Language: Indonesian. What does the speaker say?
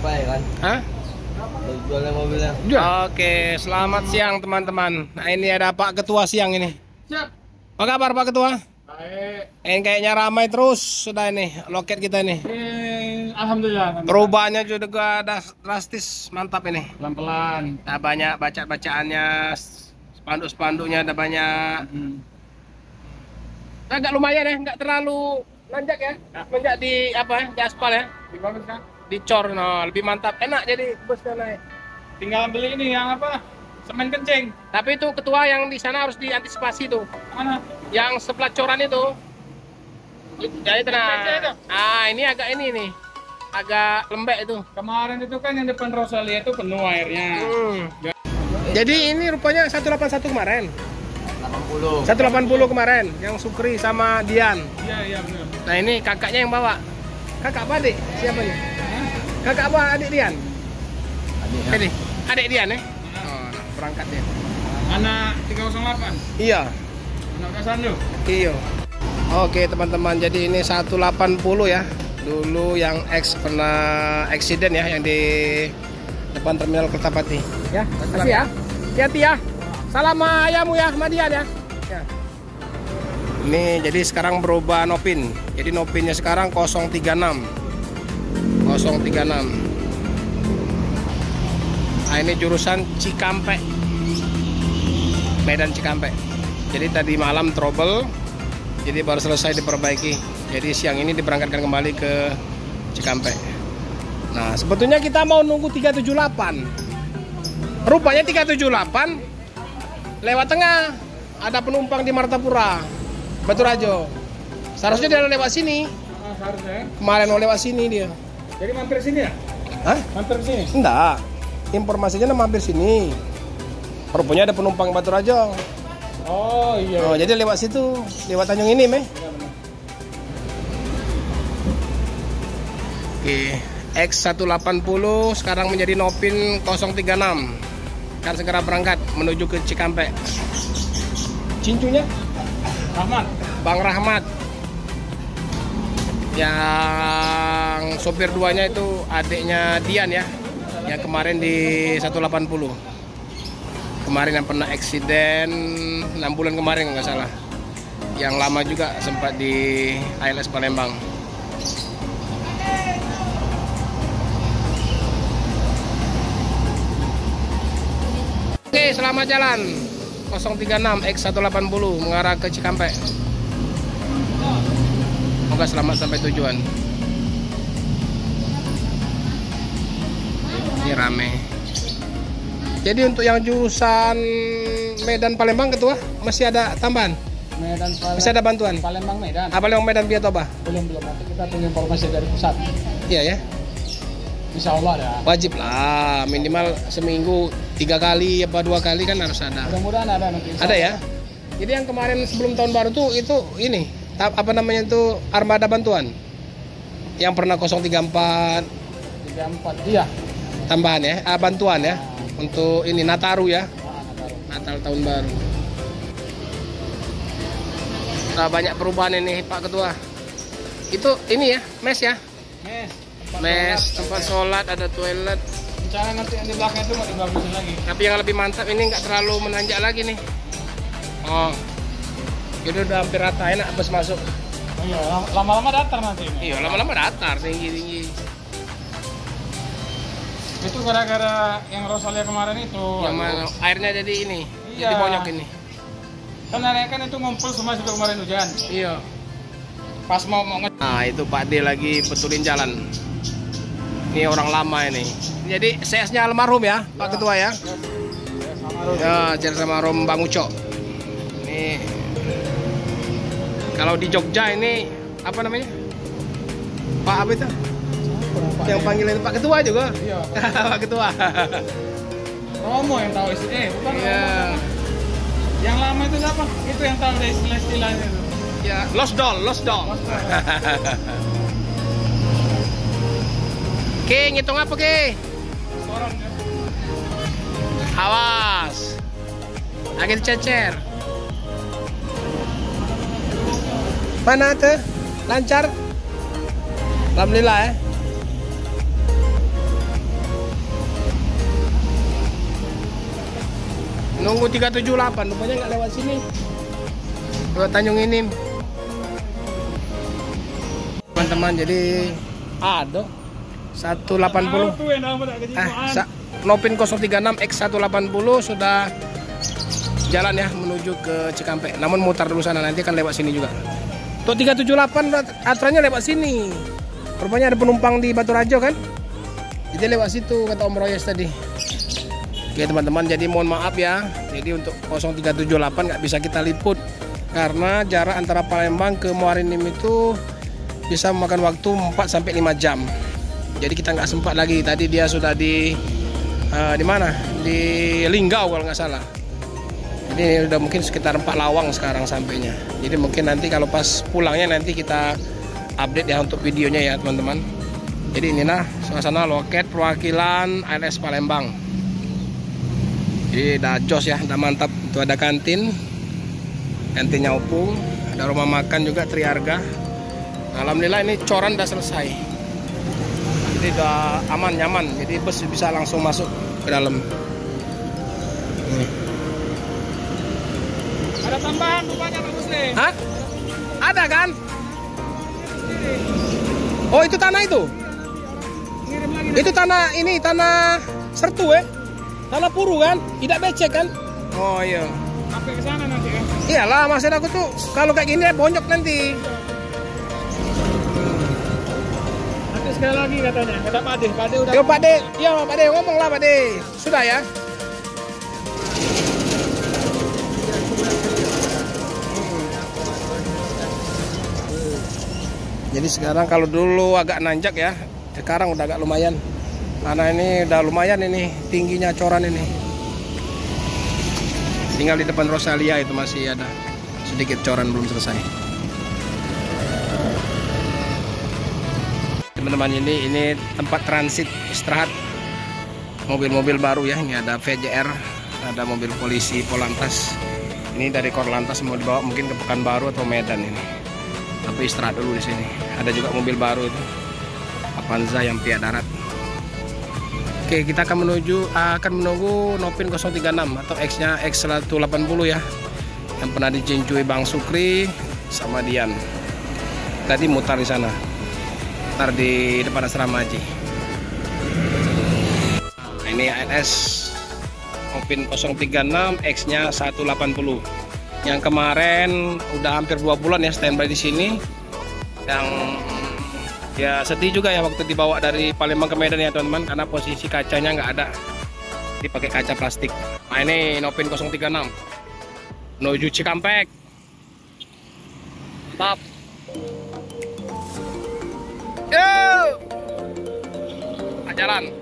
apa ya kan? Hah? Jualnya mobilnya. Oke, selamat siang teman-teman. Nah ini ada Pak Ketua siang ini. Siap. Apa kabar Pak Ketua? Baik. Ini kayaknya ramai terus sudah ini loket kita ini. Alhamdulillah. Perubahannya juga ada drastis, mantap ini. Pelan-pelan. Nah, banyak bacaannya, spanduk-spanduknya ada banyak. Agak lumayan ya, nggak terlalu nanjak ya. Menjak di apa ya, di aspal ya. Bagus kan? Dicor, no, lebih mantap, enak jadi busnya naik. Tinggal beli ini yang apa? Semen kencing. Tapi itu ketua yang di sana harus diantisipasi tuh. Mana? Yang sebelah coran itu. Jadi tenang. Itu. Ah, ini agak ini nih. Agak lembek itu. Kemarin itu kan yang depan Rosalia itu penuh airnya. Jadi ini rupanya 181 kemarin. 80. 180 kemarin yang Sukri sama Dian. Iya benar. Nah, ini kakaknya yang bawa. Kakak apa adik? Siapa nih? Kakak apa adik Dian? Ini adik Dian ya? Oh, berangkat dia. Anak 308. Iya. Anak Kasandu. Iya. Oke teman-teman, jadi ini 180 ya. Dulu yang pernah eksiden ya, yang di depan terminal Kertapati. Ya, makasih ya. Hati-hati ya. Salam ayahmu ya, Madian ya. Ya. Ini jadi sekarang berubah nopin. Jadi nopinnya sekarang 036. 036. Nah, ini jurusan Cikampek. Medan Cikampek. Jadi tadi malam trouble. Jadi baru selesai diperbaiki. Jadi siang ini diberangkatkan kembali ke Cikampek. Nah, sebetulnya kita mau nunggu 378. Rupanya 378 lewat tengah. Ada penumpang di Martapura, Baturajo. Seharusnya dia lewat sini. Seharusnya. Kemarin mau lewat sini dia. Jadi mampir sini ya? Hah? Mampir sini? Enggak. Informasinya mampir sini. Rupanya ada penumpang Baturajo. Oh iya. Oh, jadi lewat situ, lewat Tanjung ini, Meh. Iya, benar. Oke, X180 sekarang menjadi Nopin 036. Akan segera berangkat menuju ke Cikampek. Cincunya Rahmat. Bang Rahmat. Yang sopir duanya itu adiknya Dian ya. Yang kemarin di 180. Kemarin yang pernah eksiden 6 bulan kemarin nggak salah. Yang lama juga sempat di ALS Palembang. Oke, selamat jalan. 036 X180 mengarah ke Cikampek. Semoga selamat sampai tujuan. Ini rame. Jadi untuk yang jurusan Medan Palembang Ketua masih ada tambahan? Medan Palembang. Masih ada bantuan? Palembang Medan. Palembang Medan Biatoba? Belum nanti kita tunggu informasi dari pusat. Iya ya. Insya Allah ada. Wajib lah, minimal seminggu 3 kali apa 2 kali kan harus ada. Mudah-mudahan ada nanti. Ada ya. Jadi yang kemarin sebelum tahun baru tuh itu ini apa namanya itu armada bantuan. Yang pernah 034 34 iya. tambahan ya, bantuan ya. Untuk ini Nataru ya. Nataru. Natal tahun baru. Nah, banyak perubahan ini Pak Ketua. Itu ini ya, mes ya. Mes, tempat sholat, ada toilet. Rencana nanti yang di belakang itu mau dibagusin lagi. Tapi yang lebih mantap ini nggak terlalu menanjak lagi nih. Oh, itu udah hampir rata, enak bus masuk. Oh iya, lama-lama datar nanti ini. Iya, lama-lama datar tinggi-tinggi. Itu gara-gara yang Rosalia kemarin itu. Yang mana airnya jadi ini, Iya. jadi bonyok ini. Kan airnya kan itu ngumpul semua juga kemarin hujan. Iya. Pas mau Nah, itu Pak D lagi betulin jalan. Ini orang lama ini. Jadi CS-nya almarhum ya, Pak Ketua ya. Ya, jalan sama almarhum Bang Ucok. Ini kalau di Jogja ini apa namanya? Pak apa itu? Yang panggilan Pak Ketua juga. Iya. Pak Ketua. Romo yang tahu bukan Iya. Romo. Yang lama itu siapa? Itu yang tahu dari istilah-istilahnya itu. Ya, Lost Doll. Oke, ngitung apa ke? Restoran ya. Awas. Lagi dicecer. Mana tuh? Lancar? Alhamdulillah ya. Nunggu 378, rupanya nggak lewat sini. Lewat Tanjung Inim. Teman-teman, jadi ada 180. Tuh yang nama tak kejiwaan. Nopin 036 X180 sudah jalan ya menuju ke Cikampek. Namun mutar dulu sana, nanti akan lewat sini juga. Tuh 378 aturannya lewat sini. Rupanya ada penumpang di Baturajo kan? Jadi lewat situ kata Om Royes tadi. Oke teman-teman, jadi mohon maaf ya. Jadi untuk 0378 nggak bisa kita liput karena jarak antara Palembang ke Muarinim itu bisa memakan waktu 4-5 jam. Jadi kita nggak sempat lagi. Tadi dia sudah di mana? Di Linggau kalau nggak salah. Jadi udah mungkin sekitar 4 Lawang sekarang sampainya. Jadi mungkin nanti kalau pas pulangnya nanti kita update ya untuk videonya ya teman-teman. Jadi inilah suasana loket perwakilan ANS Palembang. Jadi udah jos ya, udah mantap. Itu ada kantinnya Opung, ada rumah makan juga Triarga. Alhamdulillah ini coran udah selesai. Jadi udah aman nyaman. Jadi bus bisa langsung masuk ke dalam. Nih. Ada tambahan rupanya Pak Muslim. Hah? Ada kan? Oh itu tanah itu? Ngirim lagi. Itu tanah ini, tanah sertu tanah puru kan? Tidak becek kan? Oh iya. Sampai ke sana nanti kan. Iyalah maksud aku tuh kalau kayak gini bonyok nanti. Nanti sekali lagi katanya. Kata Pak Ade udah. Yo Pak De, iya Pak De ngomong lah Pak De. Sudah ya? Jadi sekarang kalau dulu agak nanjak ya, sekarang udah agak lumayan. Karena ini udah lumayan ini tingginya coran ini. Tinggal di depan Rosalia itu masih ada sedikit coran belum selesai. Teman-teman ini tempat transit istirahat mobil-mobil baru ya. Ini ada VJR, ada mobil polisi Polantas. Ini dari Korlantas mau dibawa mungkin ke Pekanbaru atau Medan ini. Tapi istirahat dulu di sini. Ada juga mobil baru itu Avanza yang pihak darat. Oke, kita akan menunggu Nopin 036 atau X-nya X180 ya. Yang pernah dicinjui Bang Sukri sama Dian. Tadi mutar di sana. Mutar di depan asrama haji. Nah, ini ANS Nopin 036 X-nya 180. Yang kemarin udah hampir 2 bulan ya standby di sini. Yang ya sedih juga ya waktu dibawa dari Palembang ke Medan ya teman-teman, karena posisi kacanya nggak ada, dipakai kaca plastik. Nah ini Nopin 036 menuju Cikampek. Mantap. Yo, jalan.